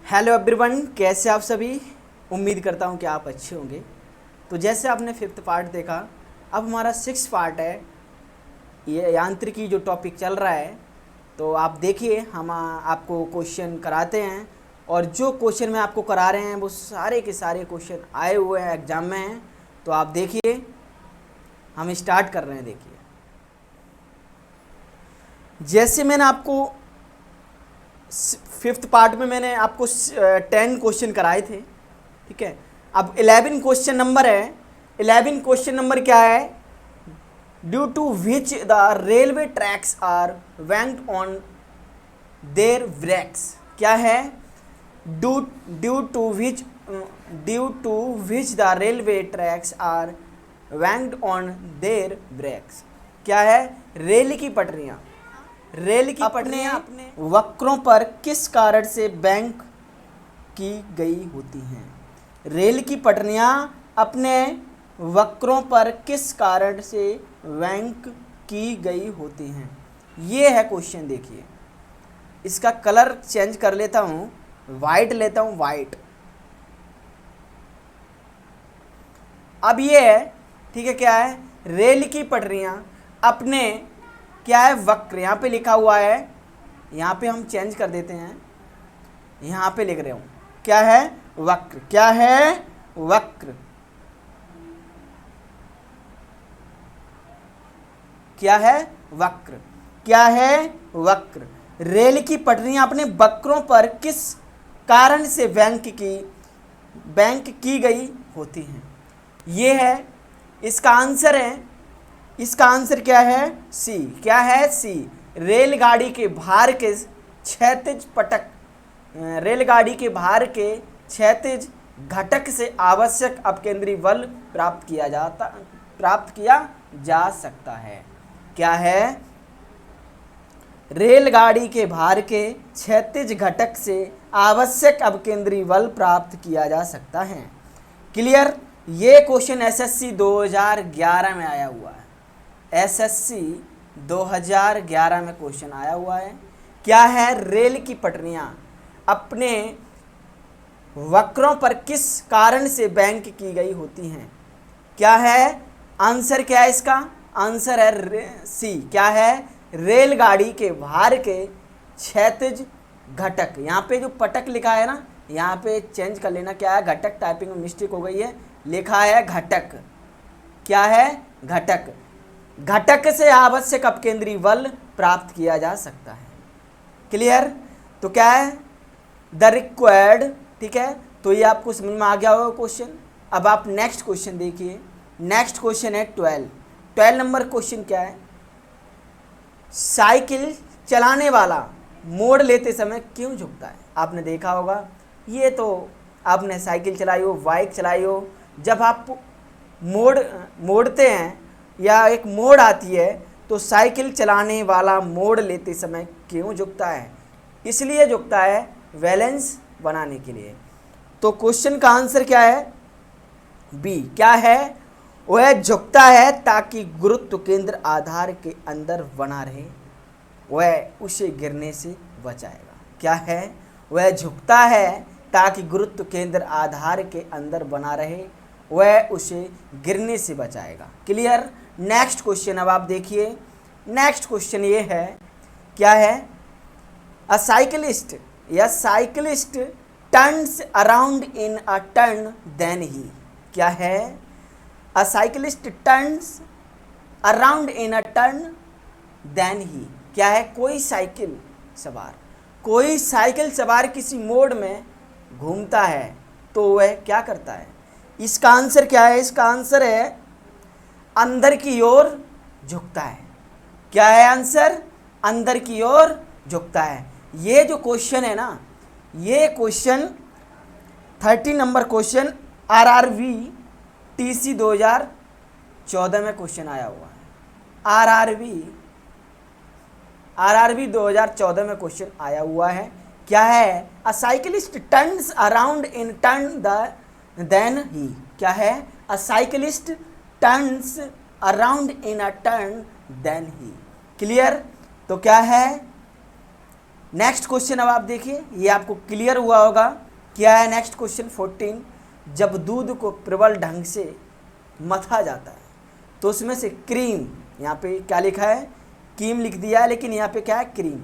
Hello everyone, कैसे आप सभी। उम्मीद करता हूँ कि आप अच्छे होंगे। तो जैसे आपने फिफ्थ पार्ट देखा, अब हमारा सिक्स पार्ट है। ये यांत्रिकी जो टॉपिक चल रहा है, तो आप देखिए, हम आपको क्वेश्चन कराते हैं। और जो क्वेश्चन मैं आपको करा रहे हैं वो सारे के सारे क्वेश्चन आए हुए हैं, एग्जाम में हैं। तो आप देखिए, हम स्टार्ट कर रहे हैं। देखिए, जैसे मैंने आपको फिफ्थ पार्ट में मैंने आपको 10 क्वेश्चन कराए थे, ठीक है। अब 11 क्वेश्चन नंबर है। 11 क्वेश्चन नंबर क्या है? Due to which the railway tracks are banked on their breaks. क्या है? Due to which the railway tracks are banked on their breaks. क्या है? रेल की पटरियाँ अपने वक्रों पर किस कारण से बैंक की गई होती हैं? रेल की पटरियाँ अपने वक्रों पर किस कारण से बैंक की गई होती हैं? ये है क्वेश्चन। देखिए, इसका कलर चेंज कर लेता हूँ, वाइट लेता हूँ, वाइट। अब ये है, ठीक है। क्या है? रेल की पटरियाँ अपने, क्या है, वक्र। यहाँ पे लिखा हुआ है, यहाँ पे हम चेंज कर देते हैं, यहाँ पे लिख रहे हूँ। क्या है? वक्र। क्या है? वक्र। क्या है? वक्र। क्या है? वक्र। रेल की पटरियाँ अपने वक्रों पर किस कारण से बैंक की गई होती हैं? ये है, इसका आंसर है। इसका आंसर क्या है? सी। क्या है? सी। रेलगाड़ी के भार के क्षैतिज पटक, रेलगाड़ी के भार के क्षैतिज घटक से आवश्यक अपकेंद्री बल प्राप्त किया जा सकता है। क्या है? रेलगाड़ी के भार के क्षैतिज घटक से आवश्यक अपकेंद्री बल प्राप्त किया जा सकता है। क्लियर? ये क्वेश्चन एसएससी 2011 में आया हुआ है। एसएससी 2011 में क्वेश्चन आया हुआ है। क्या है? रेल की पटरियाँ अपने वक्रों पर किस कारण से बैंक की गई होती हैं? क्या है? आंसर क्या है इसका? आंसर है सी। क्या है? रेलगाड़ी के भार के क्षैतिज घटक। यहाँ पे जो पटक लिखा है ना, यहाँ पे चेंज कर लेना। क्या है? घटक। टाइपिंग में मिस्टेक हो गई है, लिखा है घटक। क्या है? घटक। घटक से आवश्यक अपकेंद्री बल प्राप्त किया जा सकता है। क्लियर? तो क्या है? द रिक्वायर्ड, ठीक है। तो ये आपको समझ में आ गया होगा क्वेश्चन। अब आप नेक्स्ट क्वेश्चन देखिए। नेक्स्ट क्वेश्चन है 12 नंबर क्वेश्चन। क्या है? साइकिल चलाने वाला मोड़ लेते समय क्यों झुकता है? आपने देखा होगा, ये तो आपने साइकिल चलाई हो, बाइक चलाई हो, जब आप मोड़ते हैं या एक मोड़ आती है, तो साइकिल चलाने वाला मोड़ लेते समय क्यों झुकता है? इसलिए झुकता है बैलेंस बनाने के लिए। तो क्वेश्चन का आंसर क्या है? बी। क्या है? वह झुकता है ताकि गुरुत्व केंद्र आधार के अंदर बना रहे, वह उसे गिरने से बचाएगा। क्या है? वह झुकता है ताकि गुरुत्व केंद्र आधार के अंदर बना रहे, वह उसे गिरने से बचाएगा। क्लियर? नेक्स्ट क्वेश्चन अब आप देखिए। नेक्स्ट क्वेश्चन ये है। क्या है? अ साइकिलिस्ट या cyclist turns around in a turn then he. क्या है? A cyclist turns around in a turn then he. क्या है? कोई साइकिल सवार किसी मोड़ में घूमता है तो वह क्या करता है? इसका आंसर क्या है? इसका आंसर है अंदर की ओर झुकता है। क्या है आंसर? अंदर की ओर झुकता है। ये जो क्वेश्चन है ना, ये question 30 number question RRB TC 2014 में क्वेश्चन आया हुआ है। आरआरबी 2014 में क्वेश्चन आया हुआ है। क्या है? A cyclist turns around in turn then he. क्या है? A cyclist turns around in a turn then he. Clear? तो क्या है? नेक्स्ट क्वेश्चन अब आप देखिए, ये आपको क्लियर हुआ होगा। क्या है नेक्स्ट क्वेश्चन 14, जब दूध को प्रबल ढंग से मथा जाता है तो उसमें से क्रीम, यहाँ पे क्या लिखा है, क्रीम लिख दिया है, लेकिन यहाँ पे क्या है, क्रीम।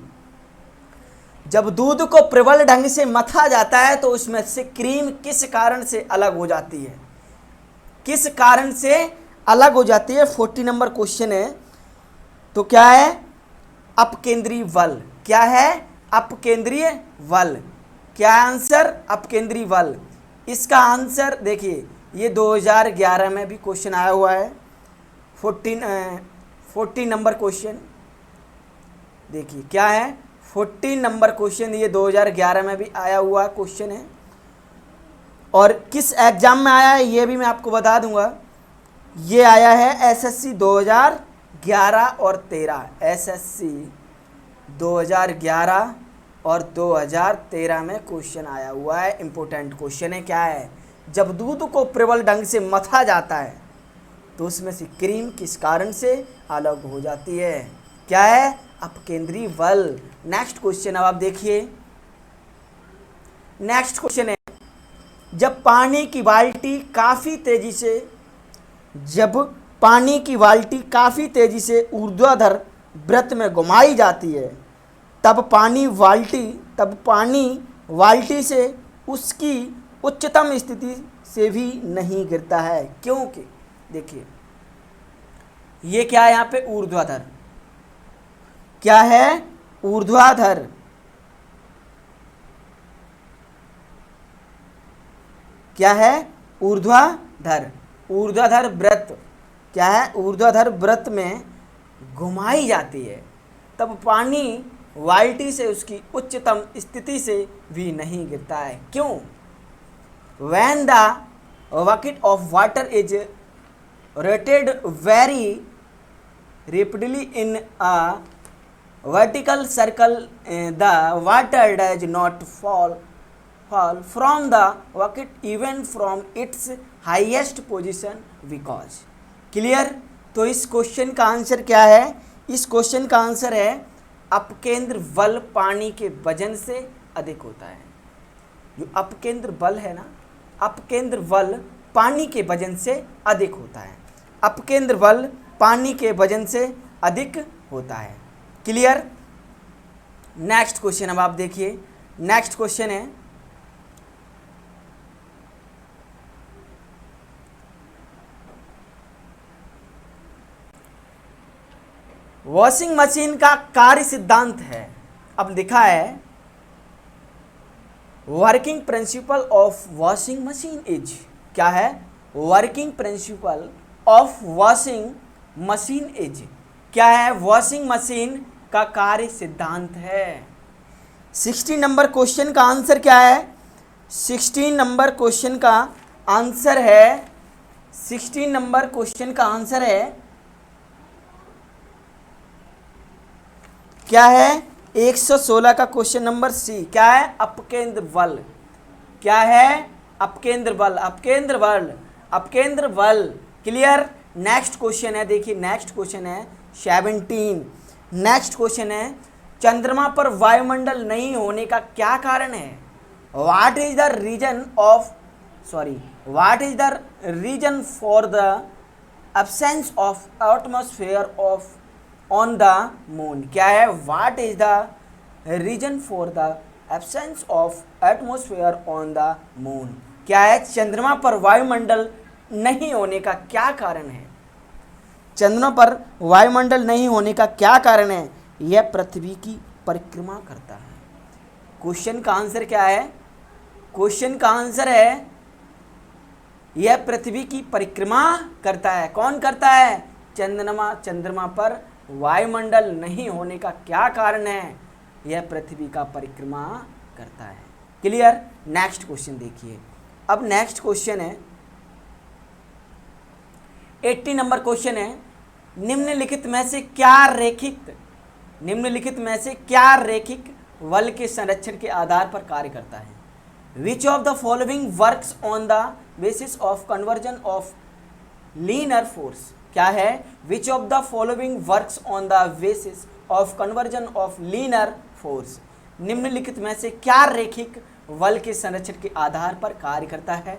जब दूध को प्रबल ढंग से मथा जाता है तो उसमें से क्रीम किस कारण से अलग हो जाती है, किस कारण से अलग हो जाती है। 40 नंबर क्वेश्चन है। तो क्या है, अपकेंद्रीय बल। क्या है, अपकेंद्रीय बल। क्या आंसर, अपकेंद्रीय बल। इसका आंसर देखिए, ये 2011 में भी क्वेश्चन आया हुआ है। 14 नंबर क्वेश्चन देखिए, क्या है 14 नंबर क्वेश्चन, ये 2011 में भी आया हुआ क्वेश्चन है। और किस एग्जाम में आया है ये भी मैं आपको बता दूंगा। ये आया है एसएससी 2011 और 13, एसएससी 2011 और 2013 में क्वेश्चन आया हुआ है। इंपॉर्टेंट क्वेश्चन है। क्या है, जब दूध को प्रबल ढंग से मथा जाता है तो उसमें से क्रीम किस कारण से अलग हो जाती है। क्या है, अपकेंद्रीय बल। नेक्स्ट क्वेश्चन अब आप देखिए, नेक्स्ट क्वेश्चन है, जब पानी की बाल्टी काफ़ी तेजी से ऊर्ध्वाधर वृत्त में घुमाई जाती है तब पानी बाल्टी से उसकी उच्चतम स्थिति से भी नहीं गिरता है, क्योंकि देखिए ये क्या है, यहाँ पे ऊर्ध्वाधर। क्या है, ऊर्ध्वाधर। क्या है, ऊर्ध्वाधर। ऊर्ध्वाधर वृत्त। क्या है, ऊर्ध्वाधर वृत्त में घुमाई जाती है तब पानी बाल्टी से उसकी उच्चतम स्थिति से भी नहीं गिरता है, क्यों। When the bucket of water is rotated very rapidly in a vertical circle, the water does not fall from the bucket even from its highest position because। Clear. तो इस क्वेश्चन का आंसर क्या है, इस क्वेश्चन का answer है अपकेंद्र बल पानी के वजन से अधिक होता है। जो अपकेंद्र बल है ना, अपकेंद्र बल पानी के वजन से अधिक होता है। अपकेंद्र बल पानी के वजन से अधिक होता है। क्लियर। नेक्स्ट क्वेश्चन अब आप देखिए, नेक्स्ट क्वेश्चन है, वॉशिंग मशीन का कार्य सिद्धांत है। अब लिखा है working principle of washing machine is. क्या है, working principle of washing machine is. क्या है, वॉशिंग मशीन का कार्य सिद्धांत है। 16 नंबर क्वेश्चन का आंसर क्या है, 16 नंबर क्वेश्चन का आंसर है, 16 नंबर क्वेश्चन का आंसर है, क्या है, 116 का क्वेश्चन नंबर सी। क्या है, अपकेंद्र बल। क्या है, अपकेंद्र बल, अपकेंद्र बल, अपकेंद्र बल। क्लियर। नेक्स्ट क्वेश्चन है, देखिए नेक्स्ट क्वेश्चन है 17। नेक्स्ट क्वेश्चन है, चंद्रमा पर वायुमंडल नहीं होने का क्या कारण है। What is the reason for the absence of atmosphere of on the moon. क्या है, what is the reason for the absence of atmosphere on the moon. क्या है, चंद्रमा पर वायुमंडल नहीं होने का क्या कारण है। चंद्रमा पर वायुमंडल नहीं होने का क्या कारण है, यह पृथ्वी की परिक्रमा करता है। क्वेश्चन का आंसर क्या है, क्वेश्चन का आंसर है यह पृथ्वी की परिक्रमा करता है। कौन करता है, चंद्रमा। चंद्रमा पर वायुमंडल नहीं होने का क्या कारण है, यह पृथ्वी का परिक्रमा करता है। क्लियर। नेक्स्ट क्वेश्चन देखिए, अब नेक्स्ट क्वेश्चन है 80 नंबर क्वेश्चन है, निम्नलिखित में से क्या रैखिक बल के संरक्षण के आधार पर कार्य करता है। Which of the following works on the basis of conversion of linear force. क्या है, which of the following works on the basis of conversion of linear force. निम्नलिखित में से क्या रैखिक बल के संरक्षण के आधार पर कार्य करता है?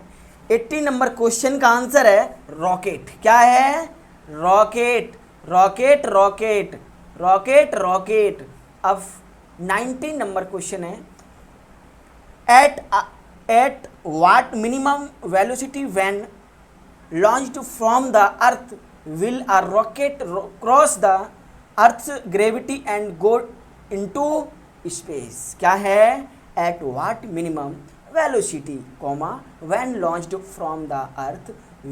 80 नंबर क्वेश्चन का आंसर है रॉकेट। क्या है? Rocket rocket rocket rocket rocket. अब 19 नंबर क्वेश्चन है, eight what minimum velocity when launched from the earth will a rocket cross the earth's gravity and go into space? क्या है? at what minimum velocity comma when launched from the earth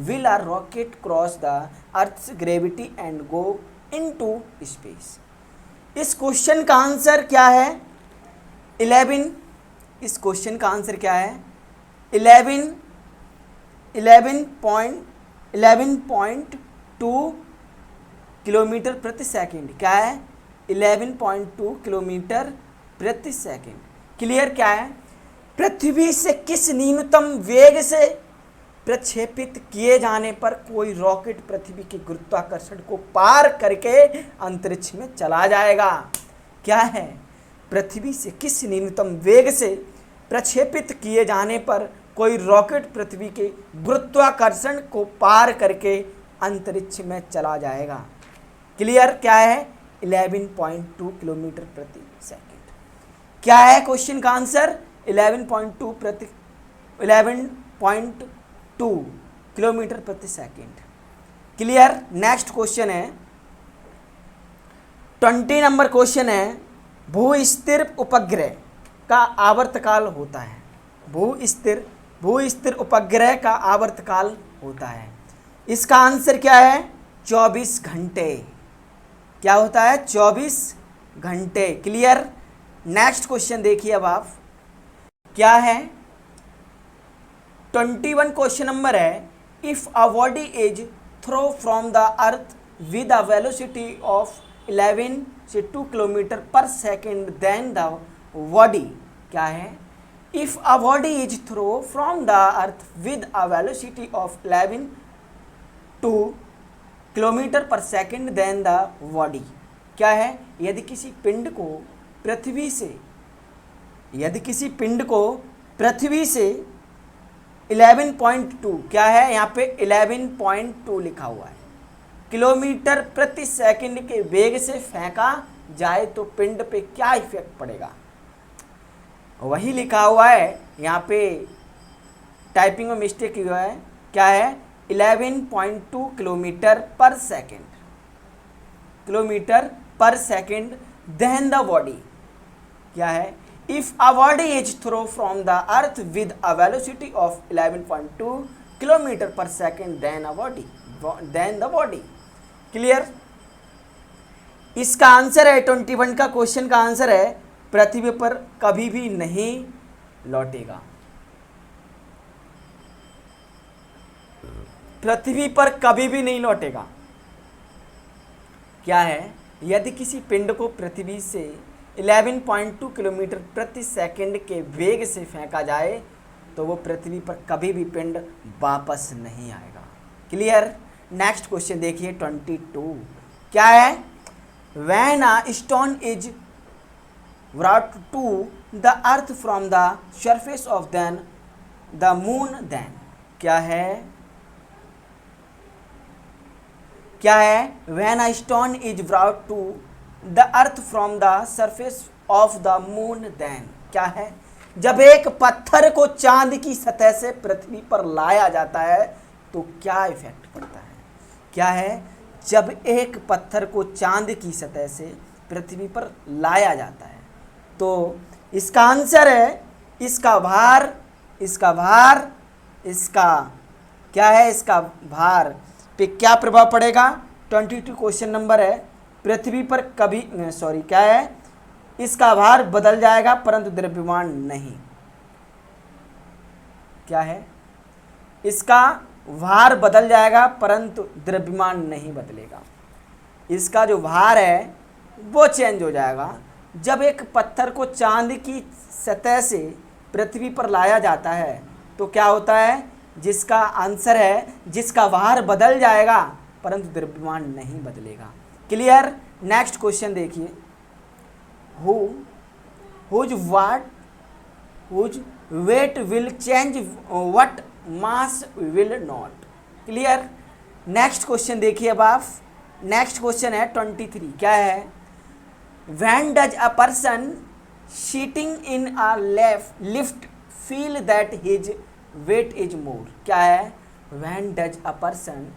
will a rocket cross the earth's gravity and go into space? इस question का answer क्या है? 11। इस question का answer क्या है? 11.2 किलोमीटर प्रति सेकंड। क्या है? 11.2 किलोमीटर प्रति सेकंड। क्लियर? क्या है? पृथ्वी से किस न्यूनतम वेग से प्रक्षेपित किए जाने पर कोई रॉकेट पृथ्वी के गुरुत्वाकर्षण को पार करके अंतरिक्ष में चला जाएगा? क्या है? पृथ्वी से किस न्यूनतम वेग से प्रक्षेपित किए जाने पर कोई रॉकेट पृथ्वी के गुरुत्वाकर्षण को पार करके अंतरिक्ष में चला जाएगा? क्लियर? क्या है? 11.2 किलोमीटर प्रति सेकंड। क्या है क्वेश्चन का आंसर? 11.2 किलोमीटर प्रति सेकंड। क्लियर? नेक्स्ट क्वेश्चन है 20 नंबर क्वेश्चन है, भूस्थिर उपग्रह का आवर्तकाल होता है। भूस्थिर उपग्रह का आवर्तकाल होता है। इसका आंसर क्या है? 24 घंटे। क्या होता है? 24 घंटे। क्लियर? नेक्स्ट क्वेश्चन देखिए अब आप, क्या है? 21 क्वेश्चन नंबर है, if a body is throw from the earth with a velocity of 11 से 2 kilometre per second then the body. क्या है? If a body is throw from the earth with a velocity of 11 2 kilometre per second then the body. क्या है? यदि किसी पिंड को पृथ्वी से 11.2, क्या है यहाँ पे 11.2 लिखा हुआ है, किलोमीटर प्रति सेकंड के वेग से फेंका जाए तो पिंड पे क्या इफेक्ट पड़ेगा? वही लिखा हुआ है यहाँ पे, टाइपिंग में मिस्टेक हुआ है। क्या है? 11.2 किलोमीटर पर सेकंड देन द बॉडी। क्या है? If a body is throw from the earth with a velocity of 11.2 kilometer पर second then the body. Clear? इसका आंसर है 21 का क्वेश्चन का आंसर है, पृथ्वी पर कभी भी नहीं लौटेगा। पृथ्वी पर कभी भी नहीं लौटेगा। क्या है? यदि किसी पिंड को पृथ्वी से 11.2 किलोमीटर प्रति सेकंड के वेग से फेंका जाए तो वो पृथ्वी पर कभी भी पिंड वापस नहीं आएगा। क्लियर? नेक्स्ट क्वेश्चन देखिए 22। क्या है? When a stone is brought to the earth from the surface of the moon then। क्या है? When a stone is brought to the earth from the surface of the moon then। क्या है? जब एक पत्थर को चांद की सतह से पृथ्वी पर लाया जाता है तो क्या इफेक्ट पड़ता है? क्या है? जब एक पत्थर को चांद की सतह से पृथ्वी पर लाया जाता है तो इसका आंसर है, इसका भार क्या है? इसका भार पे क्या प्रभाव पड़ेगा? 22 क्वेश्चन नंबर है, पृथ्वी पर कभी क्या है? इसका भार बदल जाएगा परंतु द्रव्यमान नहीं। क्या है? इसका भार बदल जाएगा परंतु द्रव्यमान नहीं बदलेगा। इसका जो भार है वो चेंज हो जाएगा। जब एक पत्थर को चांद की सतह से पृथ्वी पर लाया जाता है तो क्या होता है? जिसका आंसर है, जिसका भार बदल जाएगा परंतु द्रव्यमान नहीं बदलेगा। क्लियर? नेक्स्ट क्वेश्चन देखिए, who whose weight will change what mass will not. Clear. Next question देखिए अब आप। नेक्स्ट क्वेश्चन है 23। क्या है? When does a person sitting in a lift feel that his weight is more? क्या है? When does a person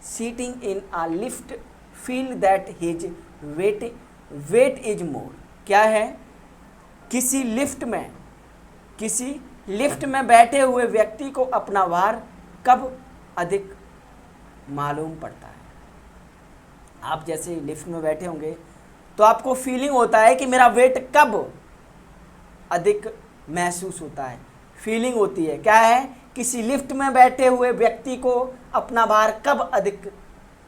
sitting in a lift feel that his weight is more? क्या है? किसी लिफ्ट में बैठे हुए व्यक्ति को अपना भार कब अधिक मालूम पड़ता है? आप जैसे लिफ्ट में बैठे होंगे तो आपको फीलिंग होता है कि मेरा वेट कब अधिक महसूस होता है, फीलिंग होती है। क्या है? किसी लिफ्ट में बैठे हुए व्यक्ति को अपना भार कब अधिक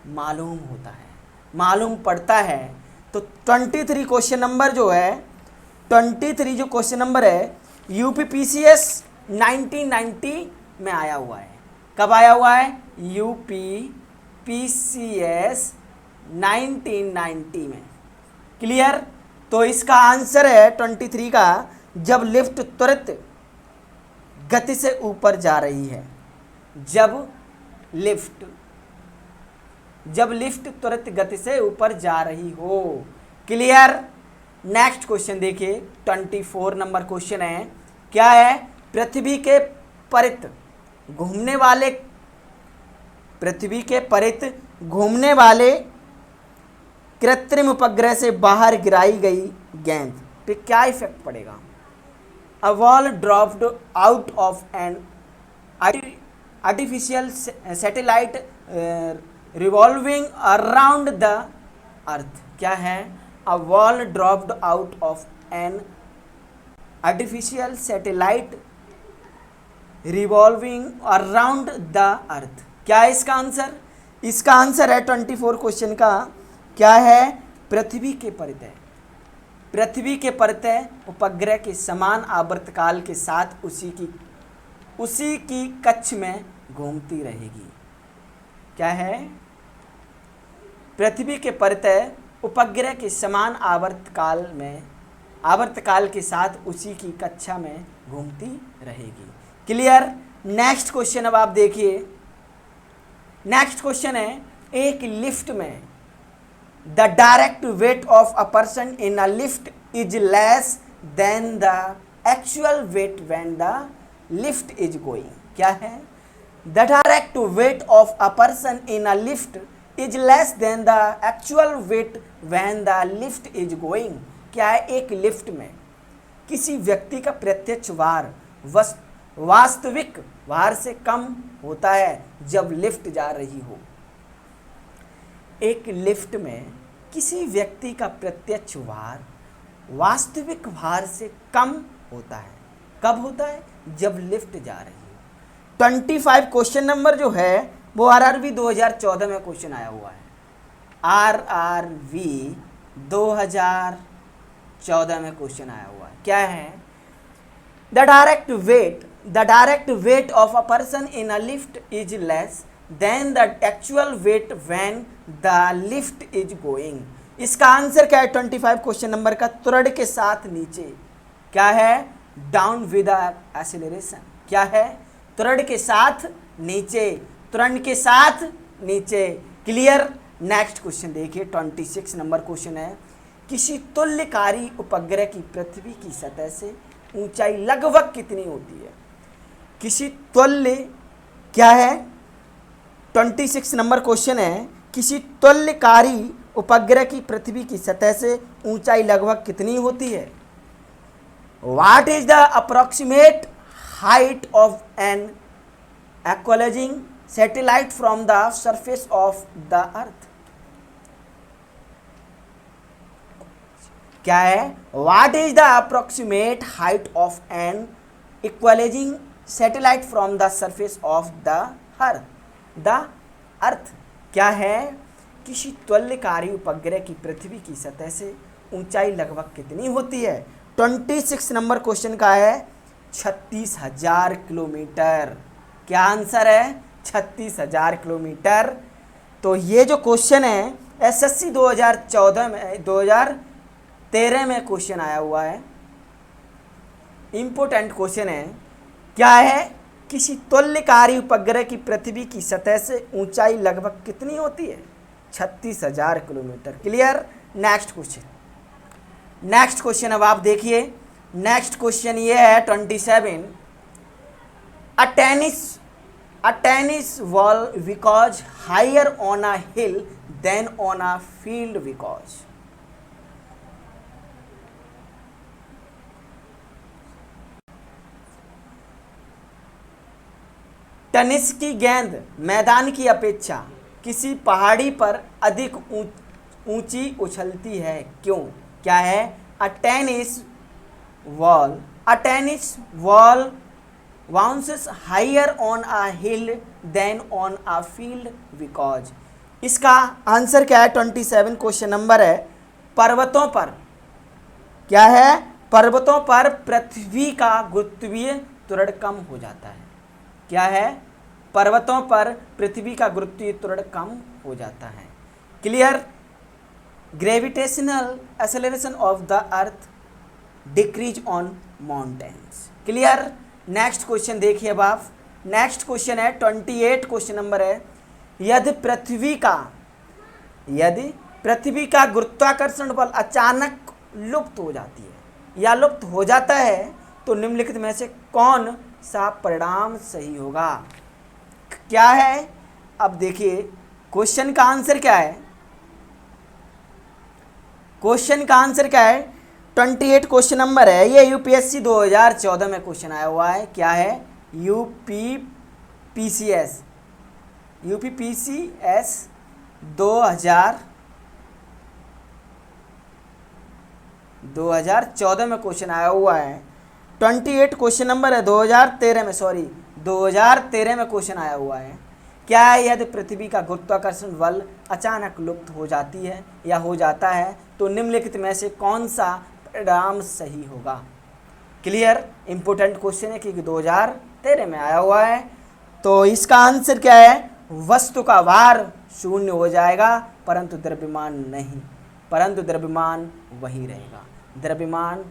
मालूम होता है, मालूम पड़ता है। तो 23 क्वेश्चन नंबर जो है, 23 जो क्वेश्चन नंबर है यूपीपीसीएस 1990 में आया हुआ है। कब आया हुआ है? यूपीपीसीएस 1990 में। क्लियर। तो इसका आंसर है 23 का, जब लिफ्ट त्वरित गति से ऊपर जा रही है। जब लिफ्ट त्वरित गति से ऊपर जा रही हो। क्लियर। नेक्स्ट क्वेश्चन देखिए 24 नंबर क्वेश्चन है। क्या है? पृथ्वी के परित घूमने वाले कृत्रिम उपग्रह से बाहर गिराई गई गेंद पे क्या इफेक्ट पड़ेगा? A ball dropped out of an artificial satellite revolving around the earth. क्या है? A ball dropped out of an artificial satellite revolving around the earth. क्या है इसका आंसर? इसका आंसर है 24 क्वेश्चन का, क्या है? पृथ्वी के परितः उपग्रह के समान आवर्तकाल के साथ उसी की कक्ष में घूमती रहेगी। क्या है? पृथ्वी के परितः उपग्रह के समान आवर्तकाल के साथ उसी की कक्षा में घूमती रहेगी। क्लियर। नेक्स्ट क्वेश्चन अब आप देखिए। नेक्स्ट क्वेश्चन है, एक लिफ्ट में the direct weight of a person in a lift is less than the actual wait when the lift is going. क्या है? The direct weight of a person in a lift is less than the actual wait when the lift is going. क्या है? एक lift में किसी व्यक्ति का प्रत्यक्ष भार वास्तविक भार से कम होता है जब लिफ्ट जा रही हो। एक लिफ्ट में किसी व्यक्ति का प्रत्यक्ष भार वास्तविक भार से कम होता है। कब होता है? जब लिफ्ट जा रही हो। 25 क्वेश्चन नंबर जो है वो आरआरबी 2014 में क्वेश्चन आया हुआ है। आरआरबी 2014 में क्वेश्चन आया हुआ है। क्या है? The direct weight of a person in a lift is less than the actual wait when the lift is going. इसका आंसर क्या है 25 क्वेश्चन नंबर का? त्वरण के साथ नीचे। क्या है? Down with acceleration. क्या है? त्वरण के साथ नीचे, त्वरण के साथ नीचे। क्लियर। नेक्स्ट क्वेश्चन देखिए 26 नंबर क्वेश्चन है, किसी तुल्यकारी उपग्रह की पृथ्वी की सतह से ऊंचाई लगभग कितनी होती है? किसी तुल्य, क्या है? 26 नंबर क्वेश्चन है, किसी तुल्यकारी उपग्रह की पृथ्वी की सतह से ऊंचाई लगभग कितनी होती है? What is the approximate height of an equalizing satellite from the surface of the earth? क्या है? What is the approximate height of an equalizing satellite from the surface of the earth? क्या है? किसी तुल्यकारी उपग्रह की पृथ्वी की सतह से ऊंचाई लगभग कितनी होती है? 26 नंबर क्वेश्चन का है 36,000 किलोमीटर। क्या आंसर है? 36,000 किलोमीटर। तो ये जो क्वेश्चन है एसएससी 2013 में क्वेश्चन आया हुआ है। इम्पोर्टेंट क्वेश्चन है, क्या है, किसी तुल्यकारी उपग्रह की पृथ्वी की सतह से ऊंचाई लगभग कितनी होती है? 36,000 किलोमीटर। क्लियर। नेक्स्ट क्वेश्चन अब आप देखिए। नेक्स्ट क्वेश्चन ये है 27। A tennis ball because higher on a hill then on a field because. Tennis की गेंद मैदान की अपेक्षा किसी पहाड़ी पर अधिक ऊंची उछलती है, क्यों? क्या है? A tennis ball bounces higher on a hill then on a field because. इसका आंसर क्या है? 27 क्वेश्चन नंबर है, पर्वतों पर। क्या है? पर्वतों पर पृथ्वी का गुरुत्वीय त्वरण कम हो जाता है। क्या है? पर्वतों पर पृथ्वी का गुरुत्वीय त्वरण कम हो जाता है। Clear. Gravitational acceleration of the earth decrease on mountains. Clear. Next question देखिए अब आप। नेक्स्ट क्वेश्चन है 28 क्वेश्चन नंबर है, यदि पृथ्वी का गुरुत्वाकर्षण बल अचानक लुप्त हो जाती है या लुप्त हो जाता है तो निम्नलिखित में से कौन सा परिणाम सही होगा? क्या है? अब देखिए क्वेश्चन का आंसर क्या है। क्वेश्चन का आंसर क्या है? 28 क्वेश्चन नंबर है, ये यूपीएससी 2014 में क्वेश्चन आया हुआ है। क्या है? यूपीपीसीएस 2014 में क्वेश्चन आया हुआ है। 28 क्वेश्चन नंबर है 2013 में क्वेश्चन आया हुआ है। क्या है? यदि पृथ्वी का गुरुत्वाकर्षण बल अचानक लुप्त हो जाती है या हो जाता है तो निम्नलिखित में से कौन सा परिणाम सही होगा? क्लियर। इंपोर्टेंट क्वेश्चन है क्योंकि 2013 में आया हुआ है। तो इसका आंसर क्या है? वस्तु का भार शून्य हो जाएगा परंतु द्रव्यमान नहीं, परंतु द्रव्यमान वही रहेगा, द्रव्यमान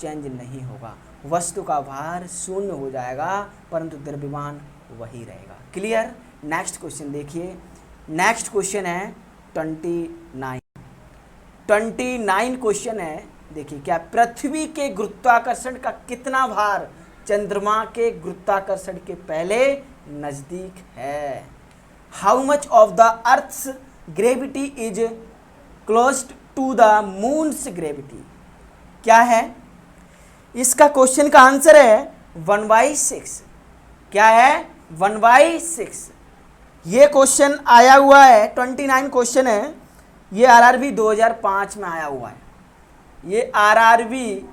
चेंज नहीं होगा। वस्तु का भार शून्य हो जाएगा परंतु द्रव्यमान वही रहेगा। क्लियर। नेक्स्ट क्वेश्चन देखिए। नेक्स्ट क्वेश्चन है 29 क्वेश्चन है। देखिए क्या, पृथ्वी के गुरुत्वाकर्षण का कितना भार चंद्रमा के गुरुत्वाकर्षण के पहले नजदीक है? How much of the earth's gravity is close to the moon's gravity. क्या है? इसका क्वेश्चन का आंसर है 1/6। क्या है? 1/6। ये क्वेश्चन आया हुआ है, 29 क्वेश्चन है, ये आरआरबी 2005 में आया हुआ है। ये आरआरबी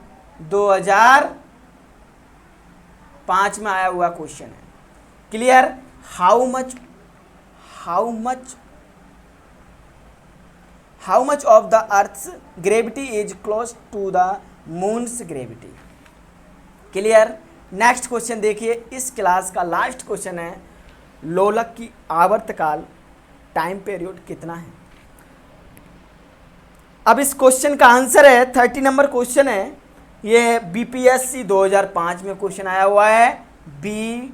2005 में आया हुआ क्वेश्चन है। Clear. How much of the earth's gravity is close to the moon's gravity. Clear. Next question देखिए, इस क्लास का लास्ट क्वेश्चन है, लोलक की आवर्तकाल टाइम पीरियड कितना है? अब इस क्वेश्चन का आंसर है 30 नंबर क्वेश्चन है, ये बीपीएससी 2005 में क्वेश्चन आया हुआ है। बीपीएससी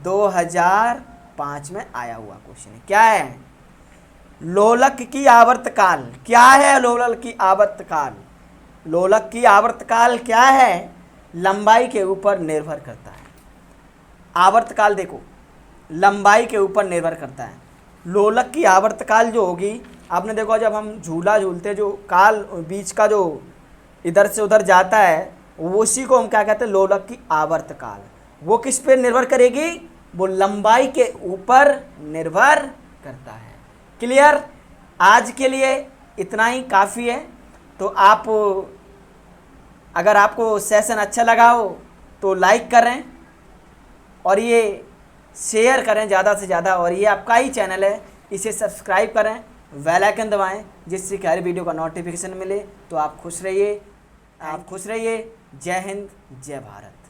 2005 में आया हुआ क्वेश्चन है। क्या है? लोलक की आवर्तकाल। क्या है लोलक की आवर्तकाल? लोलक की आवर्तकाल क्या है? लंबाई के ऊपर निर्भर करता है। आवर्तकाल देखो लंबाई के ऊपर निर्भर करता है। लोलक की आवर्तकाल जो होगी, आपने देखो जब हम झूला झूलते जो काल बीच का जो इधर से उधर जाता है वो उसी को हम क्या कहते हैं? लोलक की आवर्तकाल। वो किस पे निर्भर करेगी? वो लंबाई के ऊपर निर्भर करता है। क्लियर। आज के लिए इतना ही काफ़ी है। तो आप अगर आपको सेशन अच्छा लगा हो तो लाइक करें और ये शेयर करें ज़्यादा से ज़्यादा, और ये आपका ही चैनल है, इसे सब्सक्राइब करें, बेल आइकन दबाएं जिससे कि हर वीडियो का नोटिफिकेशन मिले। तो आप खुश रहिए। जय हिंद, जय भारत।